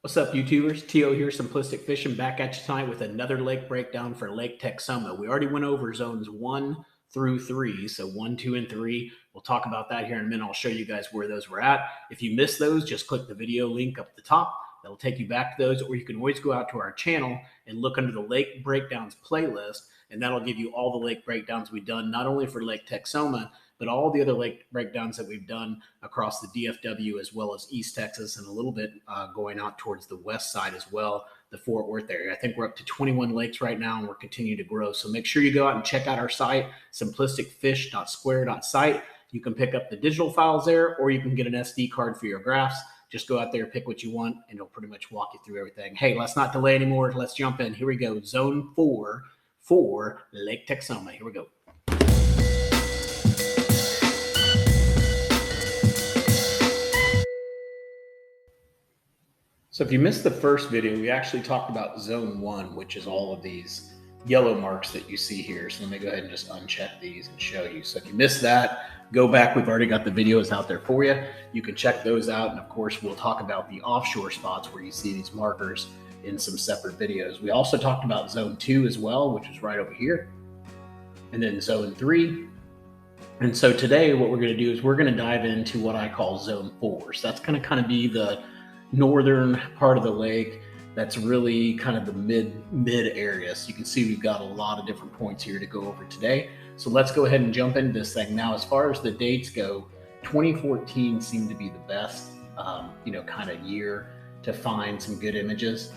What's up, YouTubers? T.O. here, Simplistic Fishing, back at you tonight with another lake breakdown for Lake Texoma. We already went over zones 1 through 3, so 1, 2, and 3. We'll talk about that here in a minute. I'll show you guys where those were at. If you missed those, just click the video link up at the top. That'll take you back to those, or you can always go out to our channel and look under the Lake Breakdowns playlist, and that'll give you all the lake breakdowns we've done, not only for Lake Texoma, but all the other lake breakdowns that we've done across the DFW as well as East Texas, and a little bit going out towards the west side as well, the Fort Worth area. I think we're up to 21 lakes right now, and we're continuing to grow. So make sure you go out and check out our site, simplisticfish.square.site. You can pick up the digital files there, or you can get an SD card for your graphs. Just go out there, pick what you want, and it'll pretty much walk you through everything. Hey, let's not delay anymore. Let's jump in. Here we go. Zone 4 for Lake Texoma. Here we go. So if you missed the first video, we actually talked about zone 1, which is all of these yellow marks that you see here. So let me go ahead and just uncheck these and show you. So if you missed that, go back. We've already got the videos out there for you. You can check those out. And of course, we'll talk about the offshore spots where you see these markers in some separate videos. We also talked about zone 2 as well, which is right over here. And then zone 3. And so today what we're going to do is we're going to dive into what I call zone 4. So that's going to kind of be the northern part of the lake. That's really kind of the mid area. So you can see we've got a lot of different points here to go over today. So let's go ahead and jump into this thing. Now, as far as the dates go, 2014 seemed to be the best, kind of year to find some good images.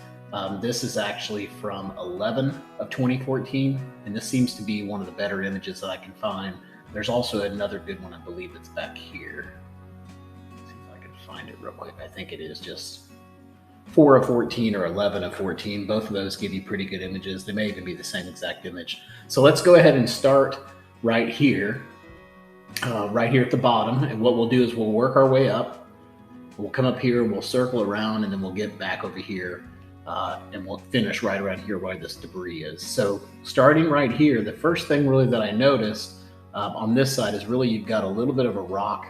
This is actually from 11 of 2014, and this seems to be one of the better images that I can find. There's also another good one, I believe it's back here. Find it real quick. I think it is just 4 of 14 or 11 of 14. Both of those give you pretty good images. They may even be the same exact image. So let's go ahead and start right here at the bottom. And what we'll do is we'll work our way up. We'll come up here, we'll circle around, and then we'll get back over here, and we'll finish right around here where this debris is. So starting right here, the first thing really that I noticed on this side is really you've got a little bit of a rock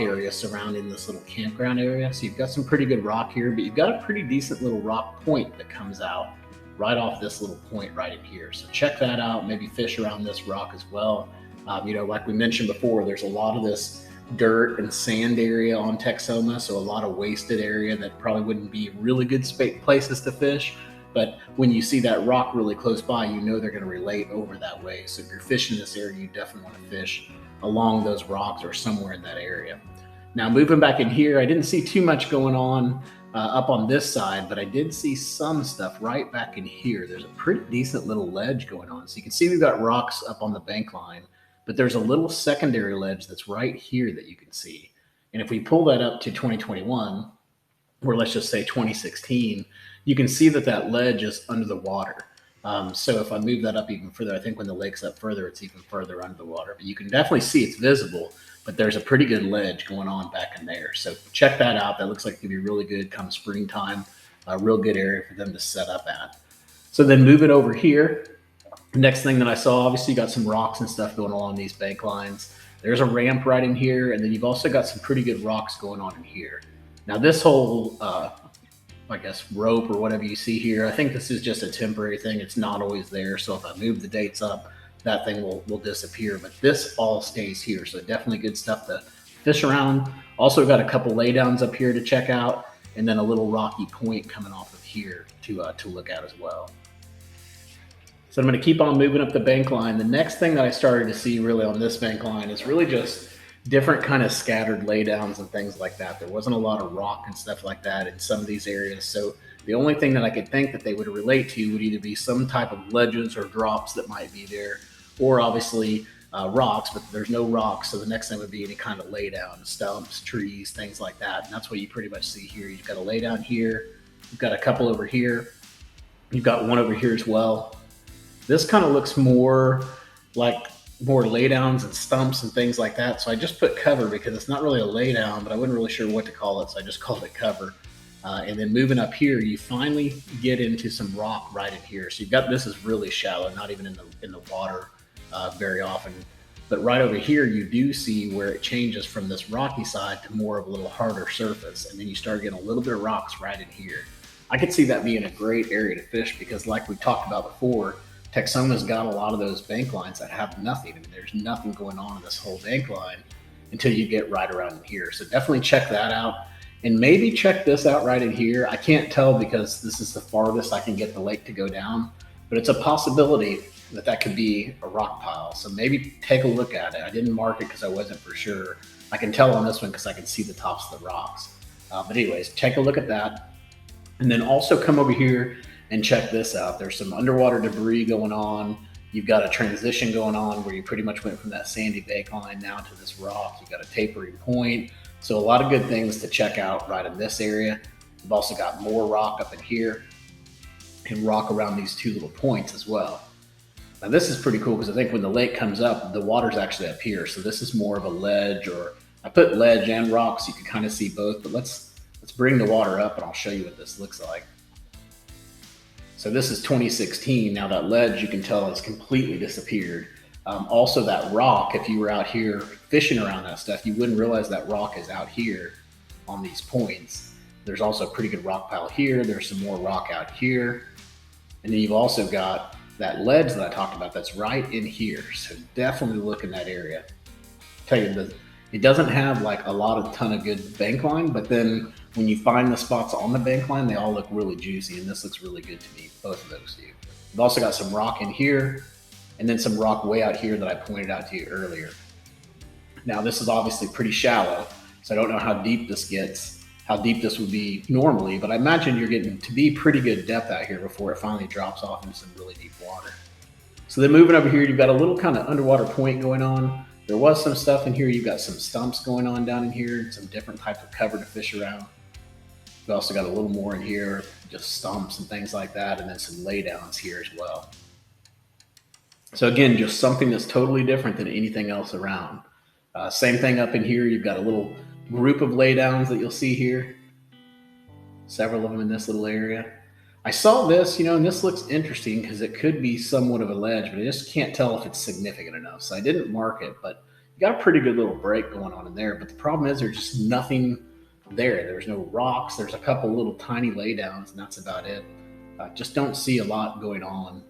area surrounding this little campground area. So you've got some pretty good rock here, but you've got a pretty decent little rock point that comes out right off this little point right in here. So check that out, maybe fish around this rock as well. Like we mentioned before, there's a lot of this dirt and sand area on Texoma, so a lot of wasted area that probably wouldn't be really good places to fish. But when you see that rock really close by, you know they're going to relate over that way. So if you're fishing this area, you definitely want to fish along those rocks or somewhere in that area. Now moving back in here, I didn't see too much going on up on this side, but I did see some stuff right back in here. There's a pretty decent little ledge going on. So you can see we've got rocks up on the bank line, but there's a little secondary ledge that's right here that you can see. And if we pull that up to 2021, or let's just say 2016, you can see that ledge is under the water. So if I move that up even further, I think when the lake's up further, it's even further under the water. But you can definitely see it's visible, but there's a pretty good ledge going on back in there. So check that out. That looks like it could be really good come springtime. A real good area for them to set up at. So then moving over here, next thing that I saw, obviously you got some rocks and stuff going along these bank lines. There's a ramp right in here, and then you've also got some pretty good rocks going on in here. Now this whole I guess rope or whatever you see here, I think this is just a temporary thing. It's not always there. So if I move the dates up, that thing will disappear, but this all stays here. So definitely good stuff to fish around. Also got a couple laydowns up here to check out, and then a little rocky point coming off of here to look at as well. So I'm going to keep on moving up the bank line. The next thing that I started to see really on this bank line is really just different kind of scattered laydowns and things like that. There wasn't a lot of rock and stuff like that in some of these areas. So the only thing that I could think that they would relate to would either be some type of ledges or drops that might be there, or obviously rocks, but there's no rocks. So the next thing would be any kind of laydown, stumps, trees, things like that. And that's what you pretty much see here. You've got a laydown here. You've got a couple over here. You've got one over here as well. This kind of looks more like more laydowns and stumps and things like that. So I just put cover because it's not really a laydown, but I wasn't really sure what to call it. So I just called it cover. And then moving up here, you finally get into some rock right in here. So you've got, this is really shallow, not even in the water very often. But right over here, you do see where it changes from this rocky side to more of a little harder surface. And then you start getting a little bit of rocks right in here. I could see that being a great area to fish because like we talked about before, Texoma's got a lot of those bank lines that have nothing. I mean, there's nothing going on in this whole bank line until you get right around in here. So definitely check that out. And maybe check this out right in here. I can't tell because this is the farthest I can get the lake to go down, but it's a possibility that that could be a rock pile. So maybe take a look at it. I didn't mark it because I wasn't for sure. I can tell on this one because I can see the tops of the rocks. But anyways, take a look at that. And then also come over here and check this out. There's some underwater debris going on. You've got a transition going on where you pretty much went from that sandy bank line now to this rock. You've got a tapering point. So a lot of good things to check out right in this area. You've also got more rock up in here and rock around these two little points as well. Now this is pretty cool because I think when the lake comes up, the water's actually up here. So this is more of a ledge, or I put ledge and rock so you can kind of see both, but let's bring the water up and I'll show you what this looks like. So this is 2016. Now that ledge, you can tell has completely disappeared. Also that rock, if you were out here fishing around that stuff, you wouldn't realize that rock is out here on these points. There's also a pretty good rock pile here. There's some more rock out here. And then you've also got that ledge that I talked about that's right in here. So definitely look in that area. Tell you, it doesn't have like a ton of good bank line, but then when you find the spots on the bank line, they all look really juicy, and this looks really good to me. Both of those do. You've also got some rock in here, and then some rock way out here that I pointed out to you earlier. Now this is obviously pretty shallow, so I don't know how deep this gets, how deep this would be normally, but I imagine you're getting to be pretty good depth out here before it finally drops off into some really deep water. So then moving over here, you've got a little kind of underwater point going on. There was some stuff in here. You've got some stumps going on down in here, some different types of cover to fish around. We've also got a little more in here, just stumps and things like that, and then some laydowns here as well. So again, just something that's totally different than anything else around. Same thing up in here. You've got a little group of laydowns that you'll see here. Several of them in this little area. I saw this, and this looks interesting because it could be somewhat of a ledge, but I just can't tell if it's significant enough. So I didn't mark it, but you got a pretty good little break going on in there. But the problem is there's just nothing there. There's no rocks. There's a couple little tiny laydowns, and that's about it. Just don't see a lot going on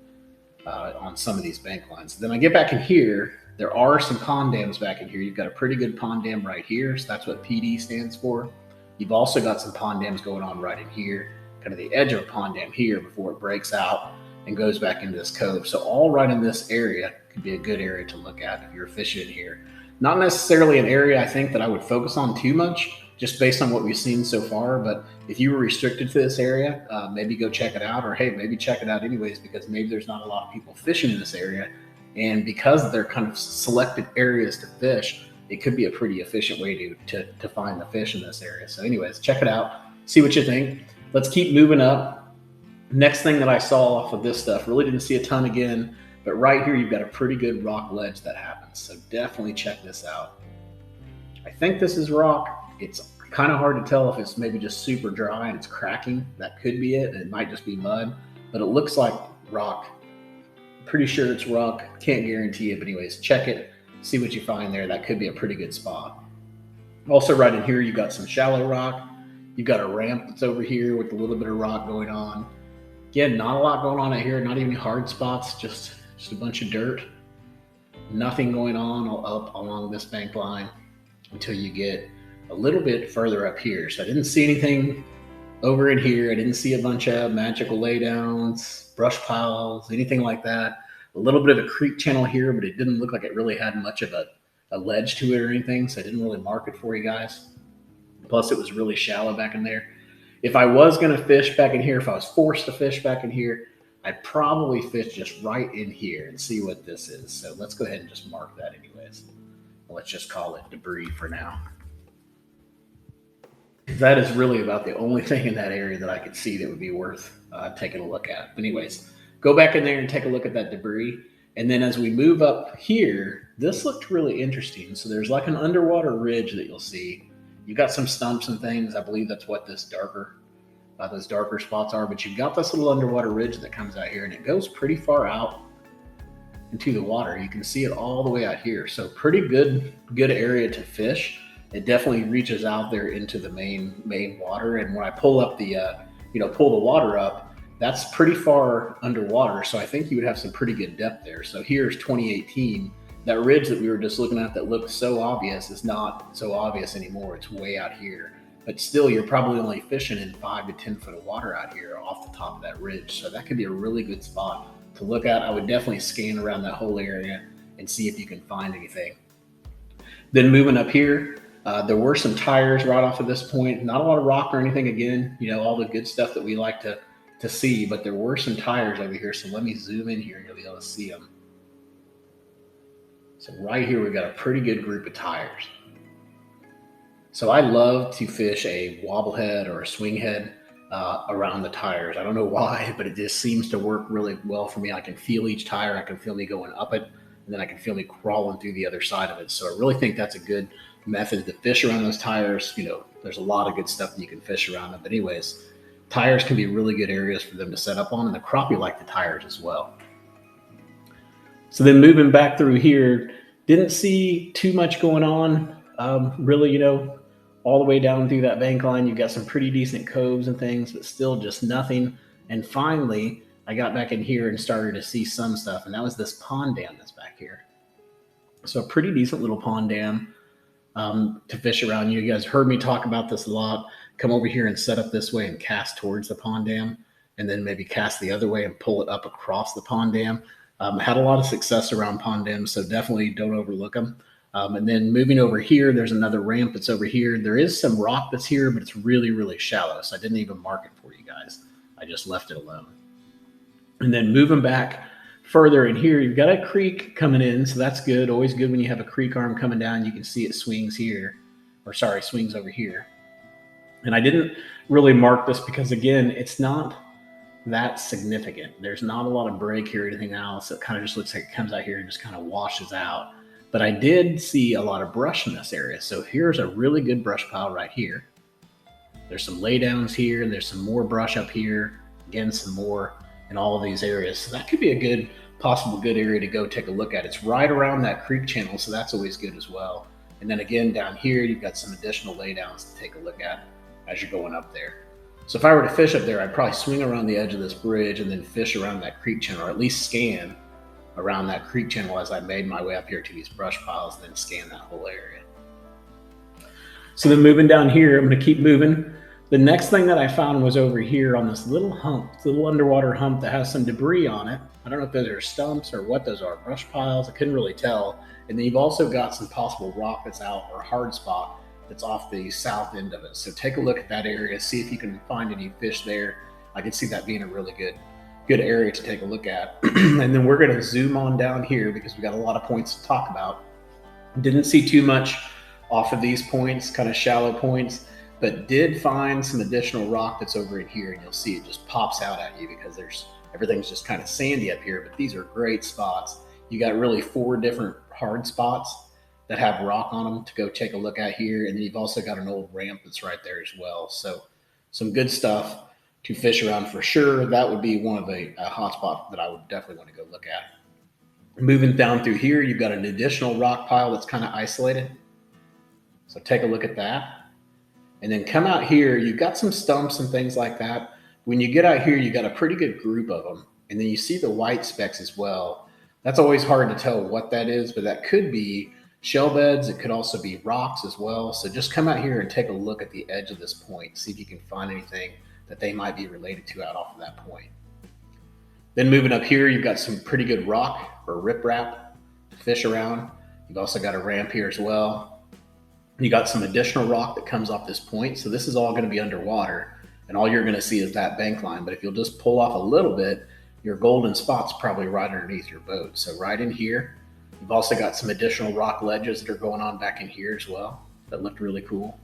some of these bank lines. Then I get back in here. There are some pond dams back in here. You've got a pretty good pond dam right here. So that's what PD stands for. You've also got some pond dams going on right in here, kind of the edge of a pond dam here before it breaks out and goes back into this cove. So all right in this area could be a good area to look at if you're fishing here. Not necessarily an area I think that I would focus on too much, just based on what we've seen so far. But if you were restricted to this area, maybe go check it out, or hey, maybe check it out anyways, because maybe there's not a lot of people fishing in this area. And because they're kind of selected areas to fish, it could be a pretty efficient way to find the fish in this area. So anyways, check it out, see what you think. Let's keep moving up. Next thing that I saw off of this stuff, really didn't see a ton again, but right here you've got a pretty good rock ledge that happens. So definitely check this out. I think this is rock. It's kind of hard to tell if it's maybe just super dry and it's cracking. That could be it. It might just be mud, but it looks like rock. Pretty sure it's rock. Can't guarantee it, but anyways, check it. See what you find there. That could be a pretty good spot. Also right in here, you've got some shallow rock. You've got a ramp that's over here with a little bit of rock going on. Again, not a lot going on out here. Not even hard spots, just a bunch of dirt. Nothing going on up along this bank line until you get a little bit further up here. So I didn't see anything over in here. I didn't see a bunch of magical laydowns, brush piles, anything like that. A little bit of a creek channel here, but it didn't look like it really had much of a ledge to it or anything. So I didn't really mark it for you guys. Plus it was really shallow back in there. If I was going to fish back in here, if I was forced to fish back in here, I'd probably fish just right in here and see what this is. So let's go ahead and just mark that anyways. Let's just call it debris for now. That is really about the only thing in that area that I could see that would be worth taking a look at. But anyways, go back in there and take a look at that debris. And then as we move up here, this looked really interesting. So there's like an underwater ridge that you'll see. You've got some stumps and things. I believe that's what those darker spots are. But you've got this little underwater ridge that comes out here, and it goes pretty far out. into the water. You can see it all the way out here. So pretty good area to fish. It definitely reaches out there into the main water. And when I pull up the pull the water up, that's pretty far underwater. So I think you would have some pretty good depth there. So here's 2018. That ridge that we were just looking at that looked so obvious is not so obvious anymore. It's way out here. But still, you're probably only fishing in 5 to 10 foot of water out here off the top of that ridge. So that could be a really good spot to look at. I would definitely scan around that whole area and see if you can find anything. Then moving up here, there were some tires right off of this point. Not a lot of rock or anything again, all the good stuff that we like to see, but there were some tires over here. So let me zoom in here and you'll be able to see them. So right here, we've got a pretty good group of tires. So I love to fish a wobble head or a swing head around the tires. I don't know why, but it just seems to work really well for me. I can feel each tire. I can feel me going up it, and then I can feel me crawling through the other side of it. So I really think that's a good method to fish around those tires. There's a lot of good stuff that you can fish around them. But anyways, tires can be really good areas for them to set up on, and the crappie like the tires as well. So then moving back through here, didn't see too much going on. Really, all the way down through that bank line, you've got some pretty decent coves and things, but still just nothing. And finally, I got back in here and started to see some stuff, and that was this pond dam that's back here. So a pretty decent little pond dam to fish around. You guys heard me talk about this a lot. Come over here and set up this way and cast towards the pond dam, and then maybe cast the other way and pull it up across the pond dam. Had a lot of success around pond dams, so definitely don't overlook them. And then moving over here, there's another ramp that's over here. There is some rock that's here, but it's really, really shallow. So I didn't even mark it for you guys. I just left it alone. And then moving back further in here, you've got a creek coming in. So that's good. Always good when you have a creek arm coming down. You can see it swings here, swings over here. And I didn't really mark this because, again, it's not that significant. There's not a lot of break here or anything else. It kind of just looks like it comes out here and just kind of washes out. But I did see a lot of brush in this area. So here's a really good brush pile right here. There's some laydowns here, and there's some more brush up here. Again, some more in all of these areas. So that could be a possible good area to go take a look at. It's right around that creek channel, so that's always good as well. And then again, down here, you've got some additional laydowns to take a look at as you're going up there. So if I were to fish up there, I'd probably swing around the edge of this bridge and then fish around that creek channel, or at least scan around that creek channel as I made my way up here to these brush piles, and then scan that whole area. So then moving down here, I'm going to keep moving. The next thing that I found was over here on this little hump, little underwater hump that has some debris on it. I don't know if those are stumps or what those are, brush piles. I couldn't really tell. And then you've also got some possible rock that's out, or hard spot that's off the south end of it. So take a look at that area, see if you can find any fish there. I can see that being a really good area to take a look at. And then we're going to zoom on down here because we got a lot of points to talk about. Didn't see too much off of these points, kind of shallow points, but did find some additional rock that's over in here, and you'll see it just pops out at you because everything's just kind of sandy up here. But these are great spots. You got really 4 different hard spots that have rock on them to go take a look at here. And then you've also got an old ramp that's right there as well. So some good stuff to fish around for sure. That would be one of the hotspots that I would definitely want to go look at. Moving down through here, you've got an additional rock pile that's kind of isolated. So take a look at that. And then come out here, you've got some stumps and things like that. When you get out here, you got a pretty good group of them. And then you see the white specks as well. That's always hard to tell what that is, but that could be shell beds. It could also be rocks as well. So just come out here and take a look at the edge of this point. See if you can find anything that they might be related to out off of that point. Then moving up here, you've got some pretty good rock or riprap to fish around. You've also got a ramp here as well. You got some additional rock that comes off this point. So this is all going to be underwater, and all you're going to see is that bank line. But if you'll just pull off a little bit, your golden spot's probably right underneath your boat. So right in here, you've also got some additional rock ledges that are going on back in here as well that looked really cool.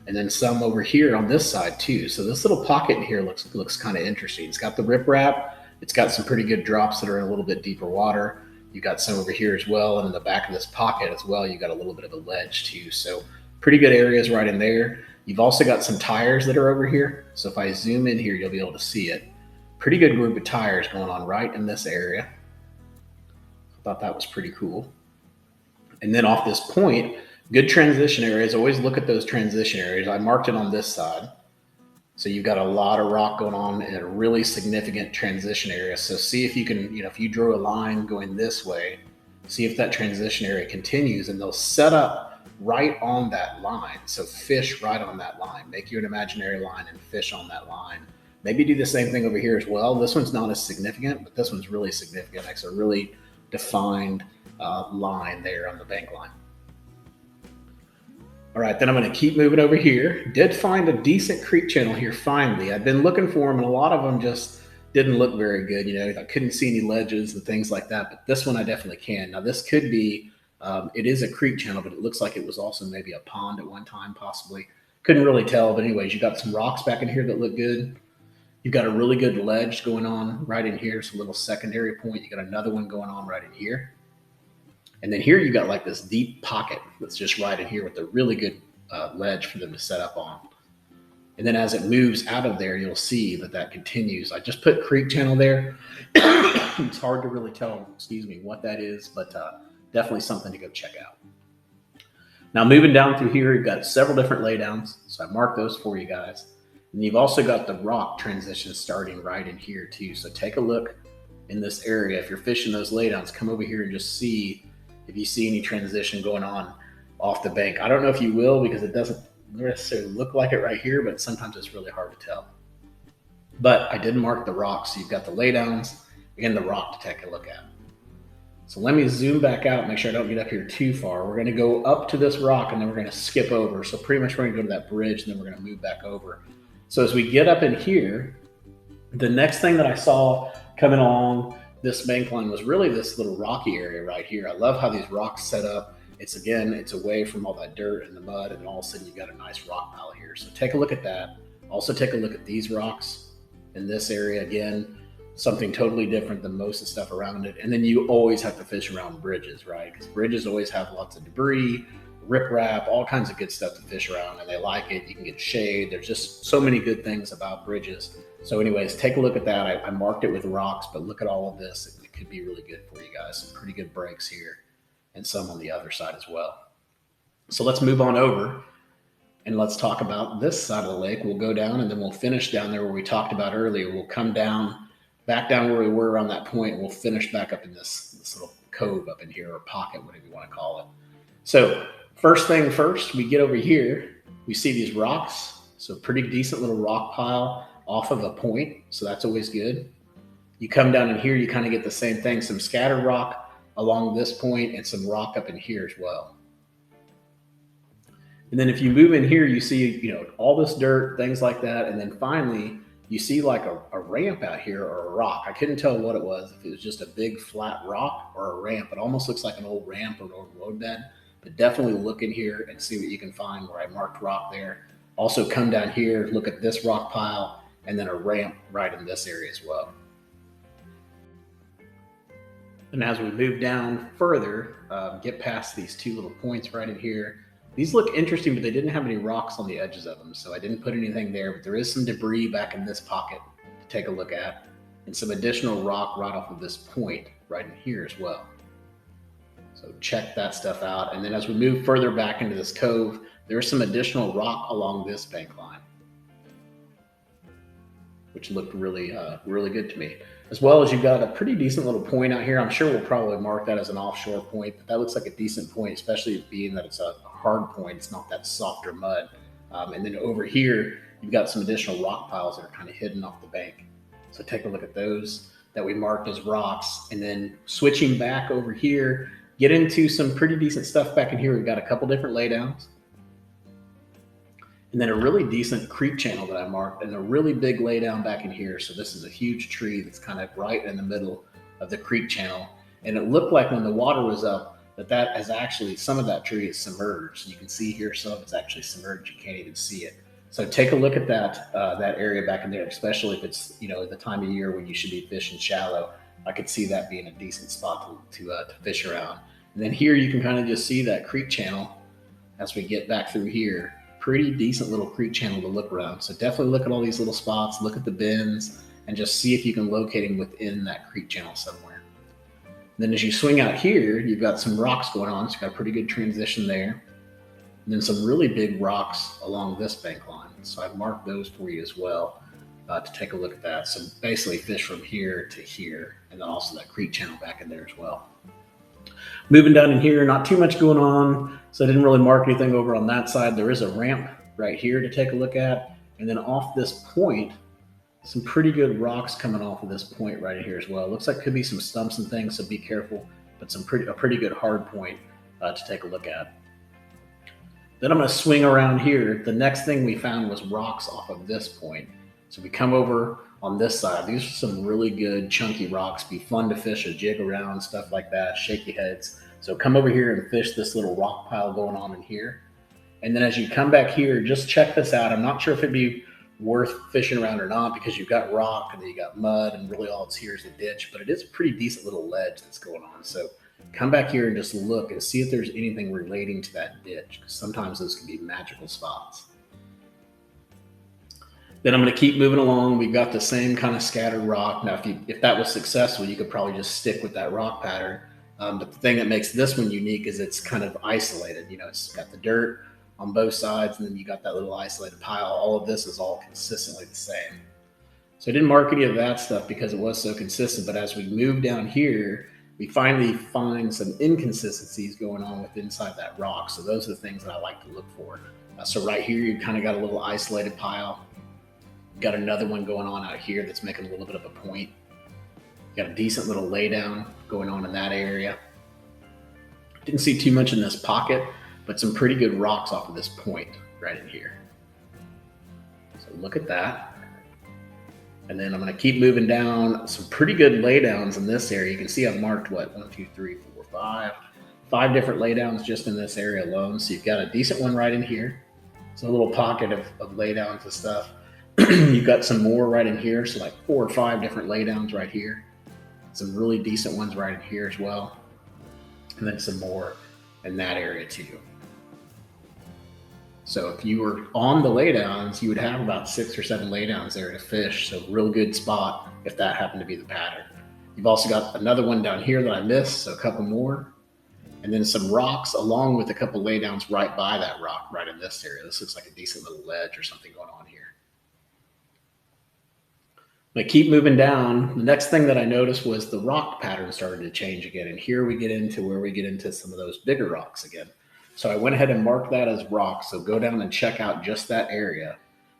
And then some over here on this side too. So this little pocket in here looks kind of interesting. It's got the riprap. It's got some pretty good drops that are in a little bit deeper water. You got some over here as well. And in the back of this pocket as well, you got a little bit of a ledge too. So pretty good areas right in there. You've also got some tires that are over here. So if I zoom in here, you'll be able to see it. Pretty good group of tires going on right in this area. thought that was pretty cool. And then off this point, good transition areas. Always look at those transition areas. I marked it on this side. So you've got a lot of rock going on in a really significant transition area. So see if you can, if you drew a line going this way, see if that transition area continues, and they'll set up right on that line. So fish right on that line. Make you an imaginary line and fish on that line. Maybe do the same thing over here as well. This one's not as significant, but this one's really significant. It's a really defined line there on the bank line. All right, then I'm going to keep moving over here. Did find a decent creek channel here finally. I've been looking for them, and a lot of them just didn't look very good. I couldn't see any ledges and things like that, but this one I definitely can. Now this could be, it is a creek channel, but it looks like it was also maybe a pond at one time, possibly. Couldn't really tell, but anyways, you got some rocks back in here that look good. You've got a really good ledge going on right in here. It's a little secondary point. You got another one going on right in here. And then here you got like this deep pocket that's just right in here with a really good ledge for them to set up on. And then as it moves out of there, you'll see that continues. I just put creek channel there. It's hard to really tell, what that is, but definitely something to go check out. Now moving down through here, you've got several different laydowns. So I marked those for you guys. And you've also got the rock transition starting right in here too. So take a look in this area. If you're fishing those laydowns, come over here and just see if you see any transition going on off the bank. I don't know if you will, because it doesn't necessarily look like it right here, but sometimes it's really hard to tell. But I did mark the rocks. So you've got the laydowns and the rock to take a look at. So let me zoom back out, make sure I don't get up here too far. We're going to go up to this rock and then we're going to skip over. So pretty much we're going to go to that bridge and then we're going to move back over. So as we get up in here, the next thing that I saw coming along this bank line was really this little rocky area right here. I love how these rocks set up. It's away from all that dirt and the mud, and then all of a sudden you've got a nice rock pile here. So take a look at that. Also take a look at these rocks in this area. Again, something totally different than most of the stuff around it. And then you always have to fish around bridges, right? Because bridges always have lots of debris, riprap, all kinds of good stuff to fish around, and they like it. You can get shade. There's just so many good things about bridges. So anyways, take a look at that. I marked it with rocks, but look at all of this. It could be really good for you guys. Some pretty good breaks here and some on the other side as well. So let's move on over and let's talk about this side of the lake. We'll go down and then we'll finish down there where we talked about earlier. We'll come back down where we were around that point, and we'll finish back up in this little cove up in here, or pocket, whatever you want to call it. So first thing first, we get over here, we see these rocks. So pretty decent little rock pile off of a point. So that's always good. You come down in here, you kind of get the same thing, some scattered rock along this point and some rock up in here as well. And then if you move in here, you see, all this dirt, things like that. And then finally, you see like a ramp out here, or a rock. I couldn't tell what it was, if it was just a big flat rock or a ramp. It almost looks like an old ramp or an old road bed, but definitely look in here and see what you can find where I marked rock there. Also come down here, look at this rock pile, and then a ramp right in this area as well. And as we move down further, get past these two little points right in here. These look interesting, but they didn't have any rocks on the edges of them, so I didn't put anything there, but there is some debris back in this pocket to take a look at, and some additional rock right off of this point right in here as well. So check that stuff out. And then as we move further back into this cove, there's some additional rock along this bank line, which looked really, really good to me. As well as you've got a pretty decent little point out here. I'm sure we'll probably mark that as an offshore point, but that looks like a decent point, especially being that it's a hard point. It's not that softer mud. And then over here, you've got some additional rock piles that are kind of hidden off the bank. So take a look at those that we marked as rocks. And then switching back over here, get into some pretty decent stuff back in here. We've got a couple different laydowns. And then a really decent creek channel that I marked, and a really big laydown back in here. So this is a huge tree that's kind of right in the middle of the creek channel. And it looked like when the water was up, that is actually, some of that tree is submerged. You can see here some of it's actually submerged. You can't even see it. So take a look at that area back in there, especially if it's the time of year when you should be fishing shallow. I could see that being a decent spot to fish around. And then here you can kind of just see that creek channel as we get back through here. Pretty decent little creek channel to look around. So definitely look at all these little spots, look at the bends, and just see if you can locate them within that creek channel somewhere. then as you swing out here, you've got some rocks going on. So you've got a pretty good transition there. And then some really big rocks along this bank line. So I've marked those for you as well to take a look at that. So basically fish from here to here, and then also that creek channel back in there as well. Moving down in here, not too much going on. So I didn't really mark anything over on that side. There is a ramp right here to take a look at. And then off this point, some pretty good rocks coming off of this point right here as well. It looks like could be some stumps and things, so be careful, but a pretty good hard point to take a look at. Then I'm going to swing around here. The next thing we found was rocks off of this point. So we come over on this side. These are some really good chunky rocks. Be fun to fish a jig around, stuff like that, shaky heads. So come over here and fish this little rock pile going on in here. And then as you come back here, just check this out. I'm not sure if it'd be worth fishing around or not because you've got rock and then you got mud and really all it's here is the ditch, but it is a pretty decent little ledge that's going on. So come back here and just look and see if there's anything relating to that ditch, because sometimes those can be magical spots. Then I'm going to keep moving along. We've got the same kind of scattered rock. Now, if that was successful, you could probably just stick with that rock pattern. But the thing that makes this one unique is it's kind of isolated. You know, it's got the dirt on both sides, and then you got that little isolated pile. All of this is all consistently the same. So I didn't mark any of that stuff because it was so consistent. But as we move down here, we finally find some inconsistencies going on with inside that rock. So those are the things that I like to look for. So right here, you kind of got a little isolated pile. Got another one going on out here that's making a little bit of a point. Got a decent little laydown going on in that area. Didn't see too much in this pocket, but some pretty good rocks off of this point right in here. So look at that. And then I'm going to keep moving down. Some pretty good laydowns in this area. You can see I've marked what, 1, 2, 3, 4, 5. 5 different laydowns just in this area alone. So you've got a decent one right in here. It's a little pocket of laydowns and stuff. You've got some more right in here. So like 4 or 5 different laydowns right here. Some really decent ones right in here as well. And then some more in that area too. So if you were on the laydowns, you would have about 6 or 7 laydowns there to fish. So real good spot if that happened to be the pattern. You've also got another one down here that I missed, so a couple more. And then some rocks along with a couple laydowns right by that rock right in this area. This looks like a decent little ledge or something going on here. I keep moving down. The next thing that I noticed was the rock pattern started to change again. And here we get into where we get into some of those bigger rocks again. So I went ahead and marked that as rock. So go down and check out just that area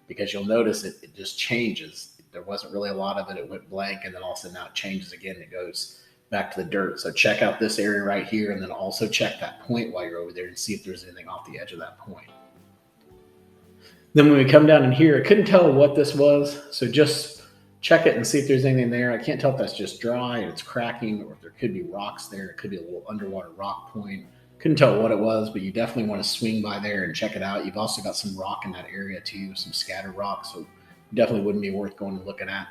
because you'll notice it just changes. There wasn't really a lot of it. It went blank and then all of a sudden now it changes again. It goes back to the dirt. So check out this area right here and then also check that point while you're over there and see if there's anything off the edge of that point. Then when we come down in here, I couldn't tell what this was. So just check it and see if there's anything there. I can't tell if that's just dry and it's cracking or if there could be rocks there. It could be a little underwater rock point. Couldn't tell what it was, but you definitely want to swing by there and check it out. You've also got some rock in that area too, some scattered rocks. So definitely wouldn't be worth going and looking at,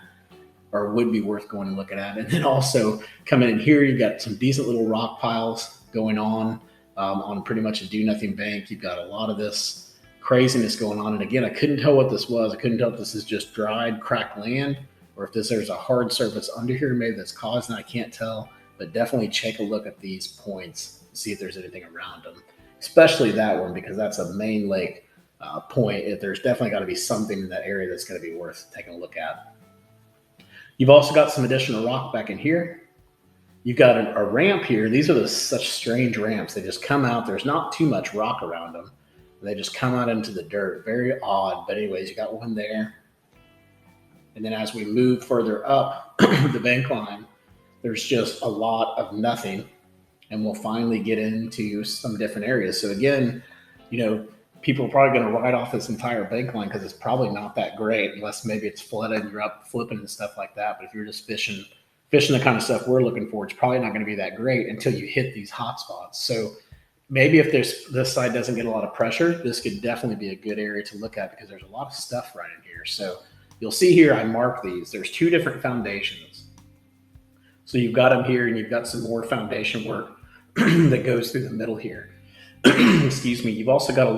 or would be worth going and looking at. And then also coming in here, you've got some decent little rock piles going on pretty much a do-nothing bank. You've got a lot of this craziness going on. And again, I couldn't tell what this was. I couldn't tell if this is just dried, cracked land or if there's a hard surface under here maybe that's causing it. I can't tell, but definitely take a look at these points. See if there's anything around them, especially that one because that's a main lake point. There's definitely got to be something in that area that's going to be worth taking a look at. You've also got some additional rock back in here. You've got a ramp here. These are such strange ramps. They just come out. There's not too much rock around them. They just come out into the dirt. Very odd. But anyways, you got one there. And then as we move further up the bank line, there's just a lot of nothing. And we'll finally get into some different areas. So again, people are probably going to write off this entire bank line because it's probably not that great unless maybe it's flooded and you're up flipping and stuff like that. But if you're just fishing the kind of stuff we're looking for, it's probably not going to be that great until you hit these hot spots. So maybe if this side doesn't get a lot of pressure, this could definitely be a good area to look at because there's a lot of stuff right in here. So you'll see here, I mark these. There's 2 different foundations. So you've got them here and you've got some more foundation work that goes through the middle here. Excuse me. You've also got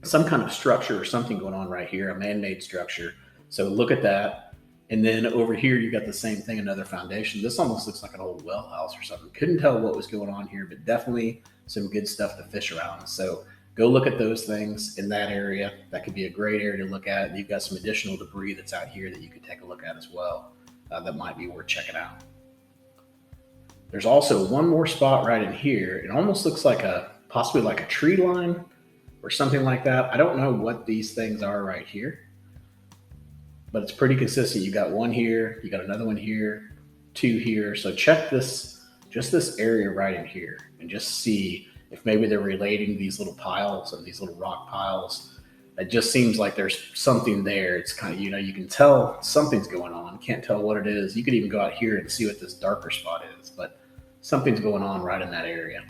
some kind of structure or something going on right here, a man-made structure. So look at that. And then over here, you got the same thing, another foundation. This almost looks like an old well house or something. Couldn't tell what was going on here, but definitely some good stuff to fish around. So go look at those things in that area. That could be a great area to look at. And you've got some additional debris that's out here that you could take a look at as well. That might be worth checking out. There's also one more spot right in here. It almost looks like possibly like a tree line or something like that. I don't know what these things are right here, but it's pretty consistent. You got one here, you got another one here, two here. So check just this area right in here and just see if maybe they're relating these little piles and these little rock piles. It just seems like there's something there. It's kind of, you can tell something's going on. Can't tell what it is. You could even go out here and see what this darker spot is, but something's going on right in that area.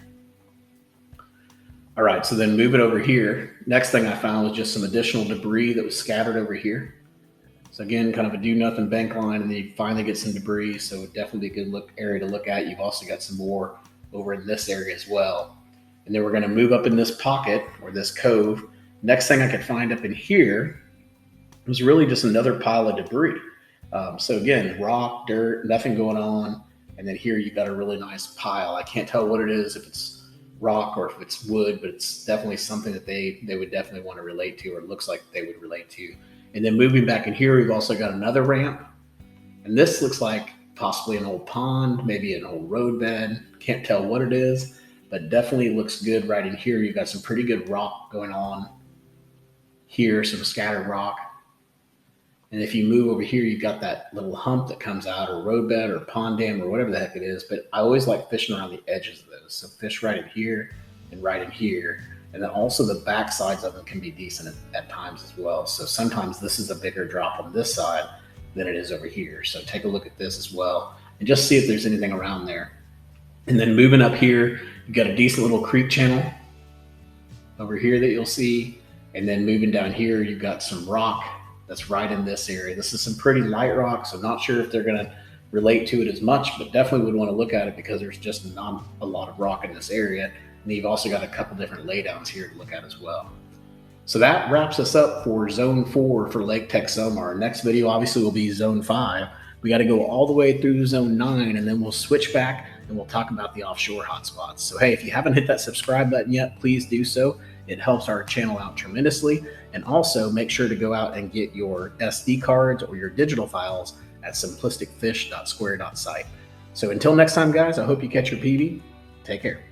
All right, so then moving over here, next thing I found was just some additional debris that was scattered over here. So again, kind of a do-nothing bank line, and then you finally get some debris, so definitely a good area to look at. You've also got some more over in this area as well. And then we're going to move up in this pocket, or this cove. Next thing I could find up in here was really just another pile of debris. So again, rock, dirt, nothing going on. And then here you've got a really nice pile. I can't tell what it is, if it's rock or if it's wood, but it's definitely something that they would definitely want to relate to, or it looks like they would relate to. And then moving back in here, we've also got another ramp. And this looks like possibly an old pond, maybe an old roadbed. Can't tell what it is, but definitely looks good right in here. You've got some pretty good rock going on here, some scattered rock. And if you move over here, you've got that little hump that comes out, or roadbed or pond dam or whatever the heck it is. But I always like fishing around the edges of those. So fish right in here and right in here. And then also the back sides of them can be decent at times as well. So sometimes this is a bigger drop on this side than it is over here. So take a look at this as well and just see if there's anything around there. And then moving up here, you've got a decent little creek channel over here that you'll see. And then moving down here, you've got some rock that's right in this area. This is some pretty light rock, so not sure if they're going to relate to it as much, but definitely would want to look at it because there's just not a lot of rock in this area. And you've also got a couple different laydowns here to look at as well. So that wraps us up for Zone 4 for Lake Texoma. Our next video obviously will be Zone 5. We got to go all the way through Zone 9, and then we'll switch back and we'll talk about the offshore hotspots. So hey, if you haven't hit that subscribe button yet, please do so. It helps our channel out tremendously. And also make sure to go out and get your SD cards or your digital files at simplisticfish.square.site. So until next time, guys, I hope you catch your PB. Take care.